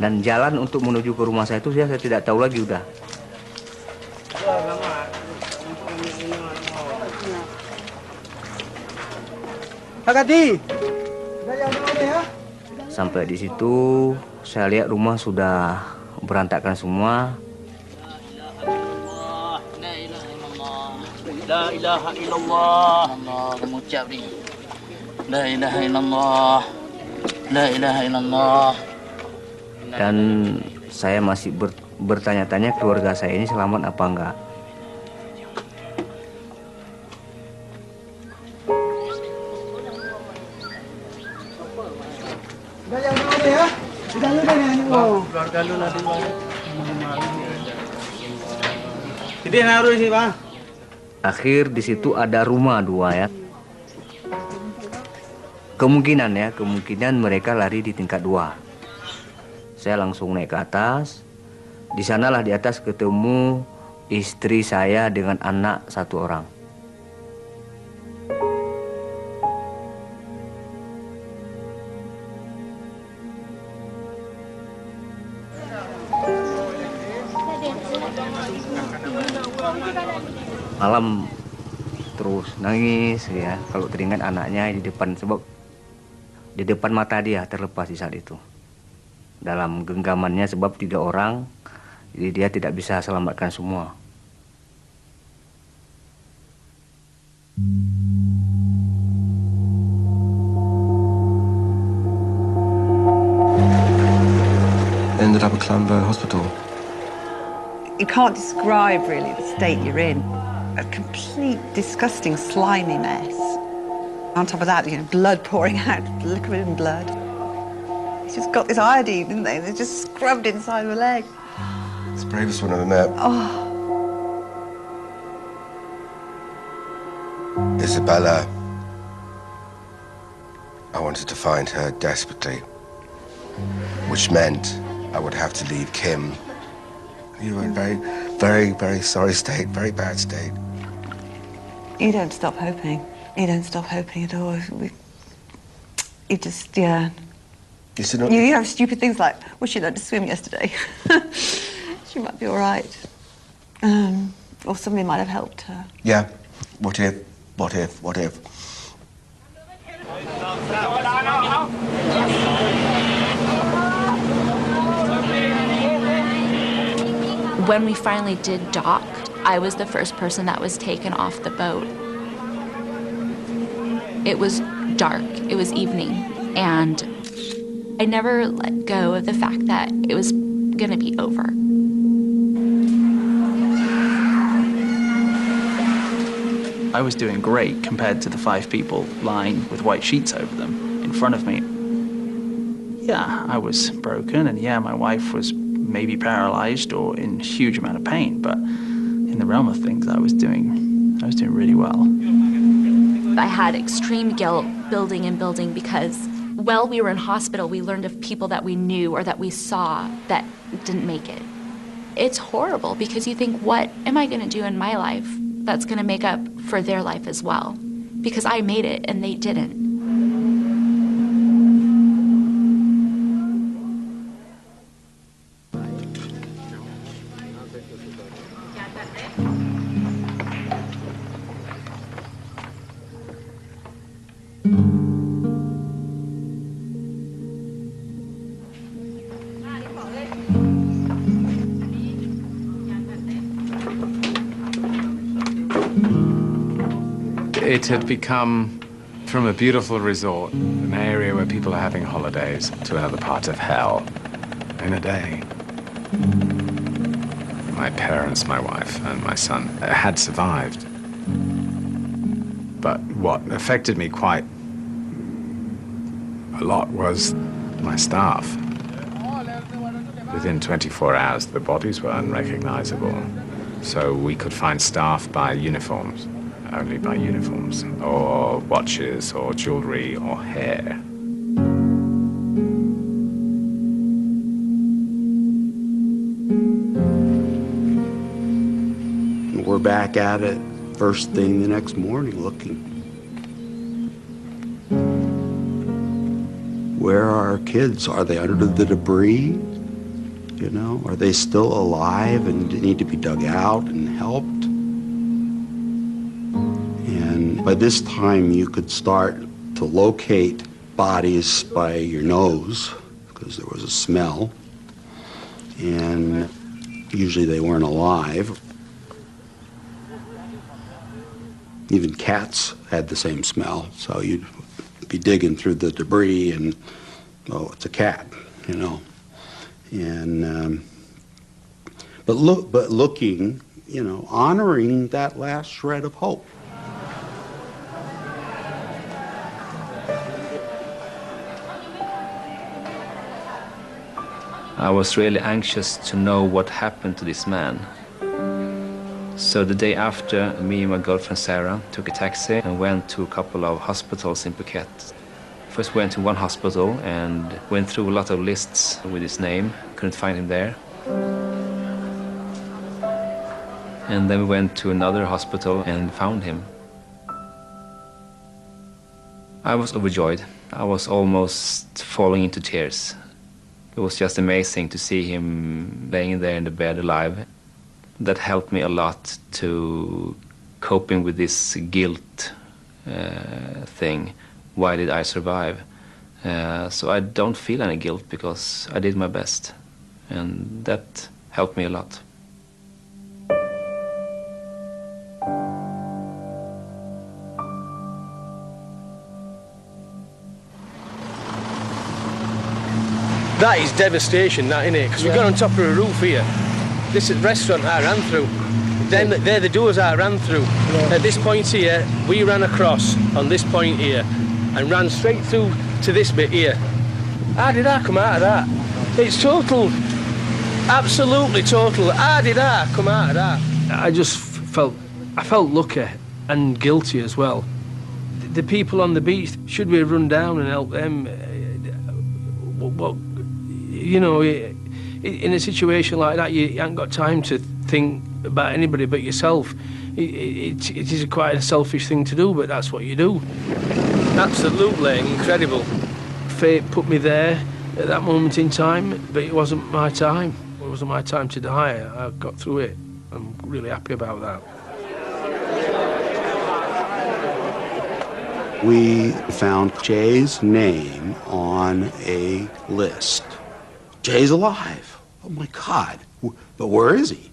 S10: Dan jalan untuk menuju ke rumah saya itu saya tidak tahu lagi udah. Sampai di situ saya lihat rumah sudah berantakan semua.
S20: La ilaha illallah. Allah mengucap ni. La ilaha illallah. La ilaha illallah.
S10: Dan saya masih bertanya-tanya keluarga saya ini selamat apa enggak.
S3: Keluarga lu nanti jadi naruh sih bang.
S10: Akhir di situ ada rumah dua ya. Kemungkinan mereka lari di tingkat 2. Saya langsung naik ke atas. Di sanalah di atas ketemu istri saya dengan anak 1 orang. Malam terus nangis ya kalau teringat anaknya di depan, sebab di depan mata dia terlepas di saat itu. Dalam genggamannya sebab 3 orang, jadi dia tidak bisa selamatkan semua.
S14: Ended up at Clambo Hospital.
S13: You can't describe really the state you're in. A complete, disgusting, slimy mess. On top of that, blood pouring out, liquid and blood. He's just got this iodine, didn't they? They're just scrubbed inside of a leg.
S14: It's the bravest one I've ever met.
S13: Oh.
S14: Isabella. I wanted to find her desperately, which meant I would have to leave Kim. You were in a very, very, very sorry state, very bad state.
S13: You don't stop hoping. You don't stop hoping at all. You just, yeah. You have stupid things like, well, she learned to swim yesterday. She might be all right. Or somebody might have helped her.
S14: Yeah. What if? What if? What if?
S21: When we finally did dock, I was the first person that was taken off the boat. It was dark, it was evening, and I never let go of the fact that it was gonna be over.
S2: I was doing great compared to the 5 people lying with white sheets over them in front of me. Yeah, I was broken, and yeah, my wife was maybe paralyzed or in huge amount of pain, but in the realm of things, I was doing really well.
S21: I had extreme guilt building and building because while we were in hospital, we learned of people that we knew or that we saw that didn't make it. It's horrible because you think, what am I going to do in my life that's going to make up for their life as well? Because I made it and they didn't.
S6: It had become, from a beautiful resort, an area where people are having holidays, to another part of hell in a day. My parents, my wife, and my son had survived. But what affected me quite a lot was my staff. Within 24 hours, the bodies were unrecognizable. So we could find staff by uniforms. Only by uniforms, or watches, or jewelry, or hair.
S15: We're back at it first thing the next morning looking. Where are our kids? Are they under the debris? You know, are they still alive and need to be dug out and helped? And by this time, you could start to locate bodies by your nose, because there was a smell. And usually they weren't alive. Even cats had the same smell, so you'd be digging through the debris and, oh, it's a cat, you know. And, but looking, you know, honoring that last shred of hope.
S10: I was really anxious to know what happened to this man. So the day after, me and my girlfriend Sarah took a taxi and went to a couple of hospitals in Phuket. First went to one hospital and went through a lot of lists with his name. Couldn't find him there. And then we went to another hospital and found him. I was overjoyed. I was almost falling into tears. It was just amazing to see him laying there in the bed alive. That helped me a lot to coping with this guilt thing. Why did I survive? So I don't feel any guilt because I did my best. And that helped me a lot.
S11: That is devastation, that, innit? Because we got on top of a roof here. This is the restaurant I ran through. Then they're the doors I ran through. At this point here, we ran across on this point here and ran straight through to this bit here. How did I come out of that? It's total, absolutely total. How did I come out of that? I just felt lucky and guilty as well. The people on the beach, should we have run down and helped them? You know, in a situation like that, you haven't got time to think about anybody but yourself. It is quite a selfish thing to do, but that's what you do. Absolutely incredible. Fate put me there at that moment in time, but it wasn't my time. It wasn't my time to die. I got through it. I'm really happy about that.
S15: We found Jay's name on a list. Jay's alive. Oh my God. But where is he?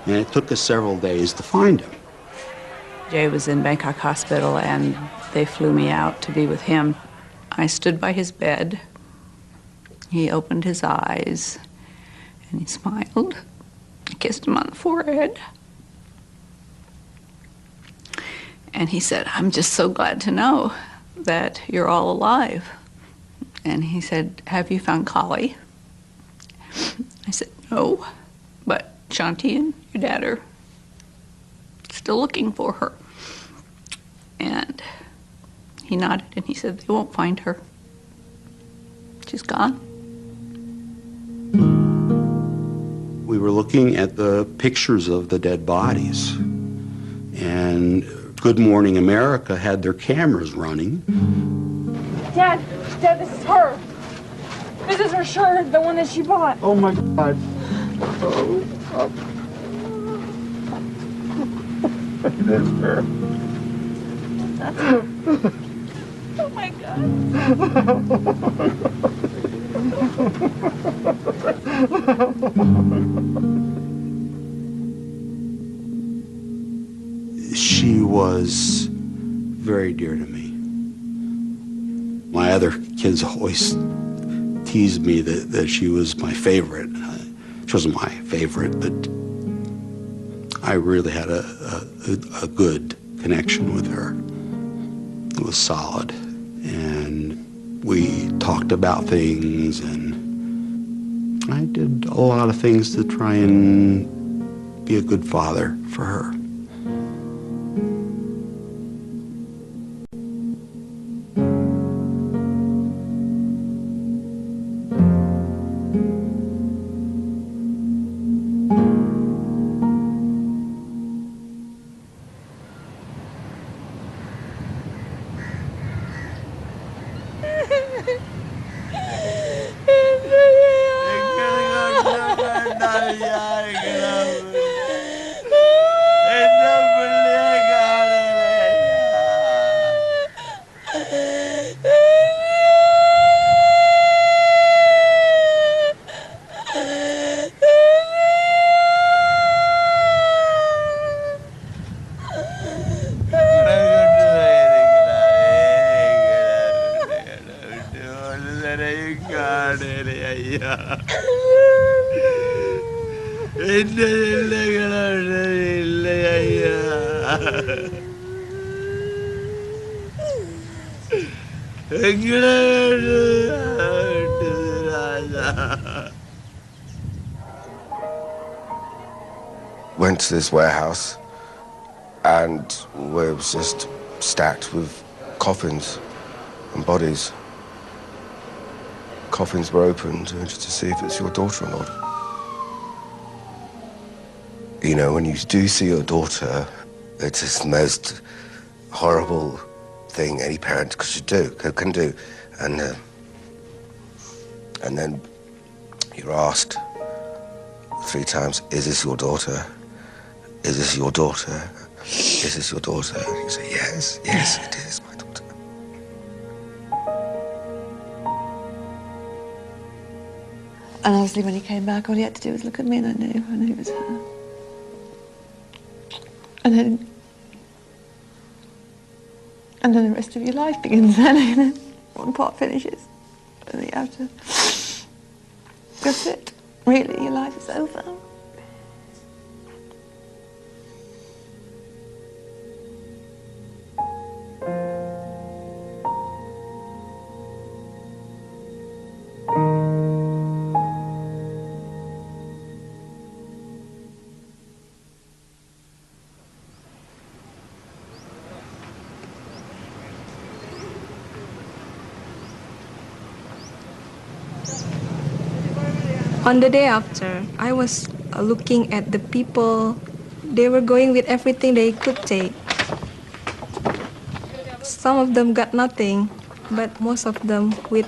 S15: And it took us several days to find him.
S16: Jay was in Bangkok Hospital and they flew me out to be with him. I stood by his bed. He opened his eyes and he smiled. I kissed him on the forehead. And he said, "I'm just so glad to know that you're all alive." And he said, "Have you found Kali?" I said, "No, but Shanti and your dad are still looking for her." And he nodded and he said, "They won't find her. She's gone."
S15: We were looking at the pictures of the dead bodies, and Good Morning America had their cameras running.
S12: Dad, this is her. This is her shirt, the one that she bought.
S15: Oh my God. That's her.
S12: Oh my God.
S15: She was very dear to me. My other kids always teased me that she was my favorite. She wasn't my favorite, but I really had a good connection with her. It was solid. And we talked about things, and I did a lot of things to try and be a good father for her.
S14: Went to this warehouse, and where it was just stacked with coffins and bodies. Coffins were opened just to see if it's your daughter or not. You know, when you do see your daughter, it's just the most horrible thing any parent can do. And then you're asked 3 times, is this your daughter? Is this your daughter? Is this your daughter? And you say, yes, yes, it is my daughter.
S13: And obviously when he came back, all he had to do was look at me and I knew it was her. And then the rest of your life begins then. One part finishes. And you have to, that's it. Really, your life is over.
S22: On the day after, I was looking at the people. They were going with everything they could take. Some of them got nothing, but most of them with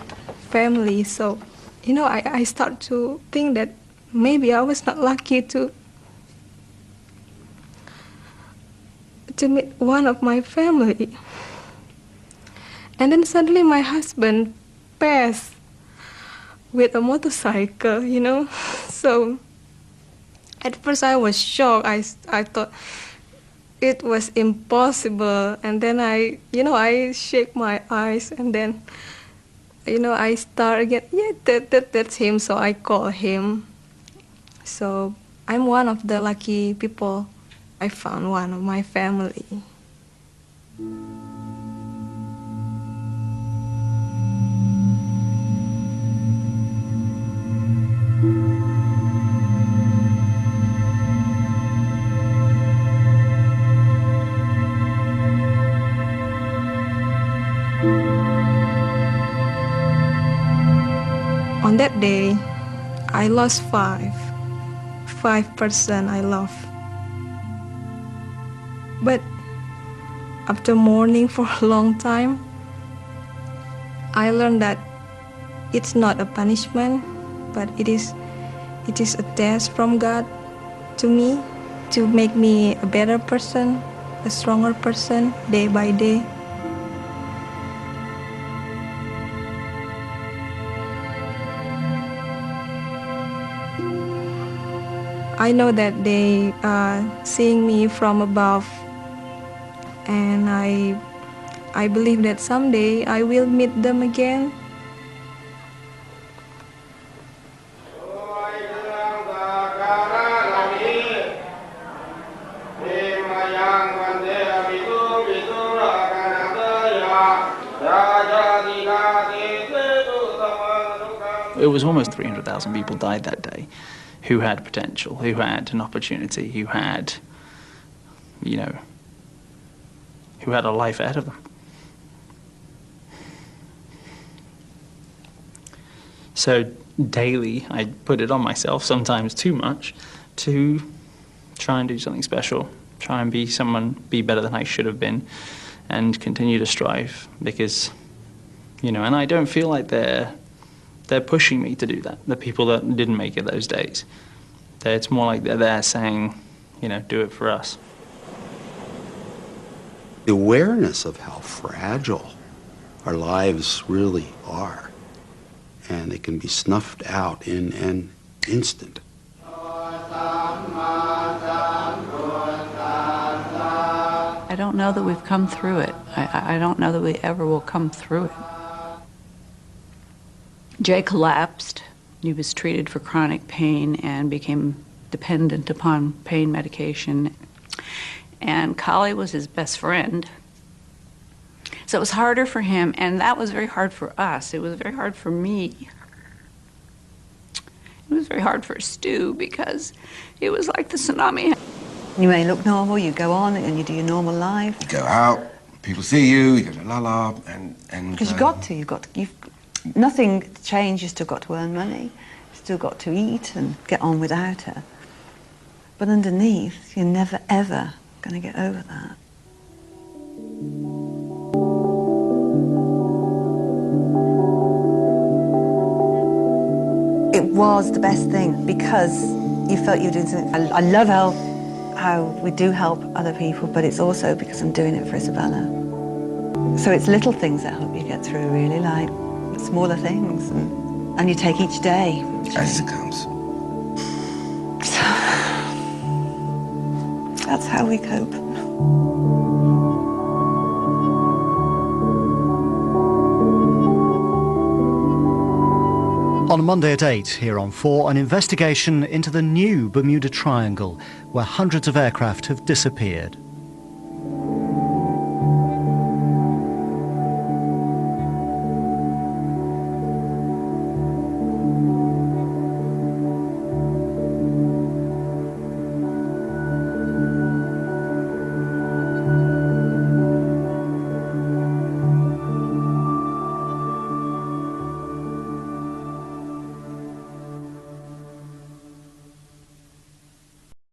S22: family. So, you know, I start to think that maybe I was not lucky to meet one of my family. And then suddenly my husband passed with a motorcycle, you know. So at first I was shocked. I thought it was impossible. And then I shake my eyes and then, I start again, yeah, that's him. So I call him. So I'm one of the lucky people. I found one of my family. On that day, I lost 5 person I love. But after mourning for a long time, I learned that it's not a punishment, but it is a test from God to me to make me a better person, a stronger person day by day. I know that they are seeing me from above, and I believe that someday I will meet them again.
S2: It was almost 300,000 people died that day who had potential, who had an opportunity, who had, who had a life ahead of them. So daily, I put it on myself, sometimes too much, to try and do something special, try and be better than I should have been, and continue to strive, because, and I don't feel like they're pushing me to do that, the people that didn't make it those days. It's more like they're there saying, do it for us.
S15: The awareness of how fragile our lives really are, and they can be snuffed out in an instant.
S16: I don't know that we've come through it. I don't know that we ever will come through it. Jay collapsed. He was treated for chronic pain and became dependent upon pain medication. And Kali was his best friend. So it was harder for him, and that was very hard for us. It was very hard for me. It was very hard for Stu because it was like the tsunami.
S13: You may look normal, you go on and you do your normal life.
S14: You go out, people see you, you go la la, and
S13: because you've got to, nothing changed. You still got to earn money, you still got to eat and get on without her. But underneath, you're never, ever going to get over that. It was the best thing because you felt you were doing something. I love how we do help other people, but it's also because I'm doing it for Isabella. So it's little things that help you get through, really, like smaller things, and you take each day.
S14: As it comes.
S13: So, that's how we cope.
S1: On Monday at 8, here on 4, an investigation into the new Bermuda Triangle, where hundreds of aircraft have disappeared.